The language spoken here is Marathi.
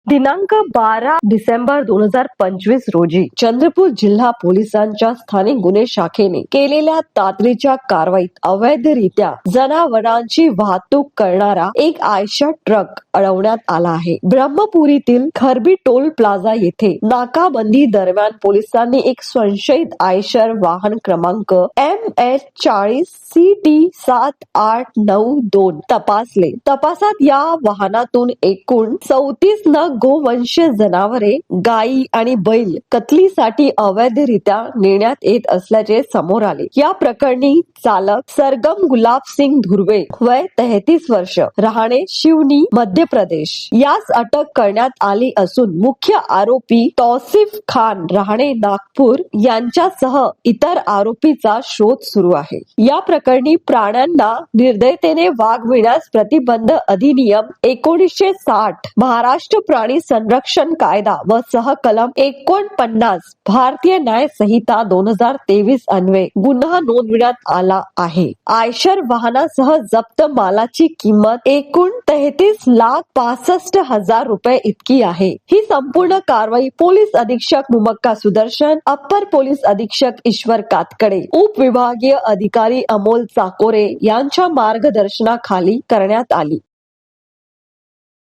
दिनांक 12 डिसेंबर 2025 रोजी चंद्रपूर जिल्हा पोलिसांच्या स्थानिक गुन्हे शाखेने केलेल्या तातडीच्या कारवाईत अवैधरित्या जनावरांची वाहतूक करणारा एक आयशर ट्रक अडवण्यात आला आहे. ब्रह्मपुरीतील खरबी टोल प्लाझा येथे नाकाबंदी दरम्यान पोलिसांनी एक संशयित आयशर वाहन क्रमांक MS40 CT 7892 तपासले. तपासात या वाहनातून एकूण 34 नग गोवंशीय जनावरे, गायी आणि बैल कत्तलीसाठी अवैधरित्या नेण्यात येत असल्याचे समोर आले. या प्रकरणी चालक सरगम गुलाब सिंग धुर्वे वय 33 वर्ष राहणे शिवनी मध्य प्रदेश यास अटक करण्यात आली असून मुख्य आरोपी तौसिफ खान राहणे नागपूर यांच्यासह इतर आरोपीचा शोध सुरू आहे. या प्रकरणी प्राण्यांना निर्दयतेने वागविण्यास प्रतिबंध अधिनियम 1960, महाराष्ट्र प्राणी संरक्षण कायदा व सहकलम 49 भारतीय न्याय संहिता 2023 अन्वये गुन्हा नोंदविण्यात आला आहे. आयशर वाहनासह जप्त मालाची किंमत एकूण 33,65,000 रुपये इतकी आहे. ही संपूर्ण कारवाई पोलीस अधीक्षक मुमक्का सुदर्शन, अप्पर पोलीस अधीक्षक ईश्वर कातकडे, उपविभागीय अधिकारी अमोल चाकोरे यांच्या मार्गदर्शनाखाली करण्यात आली.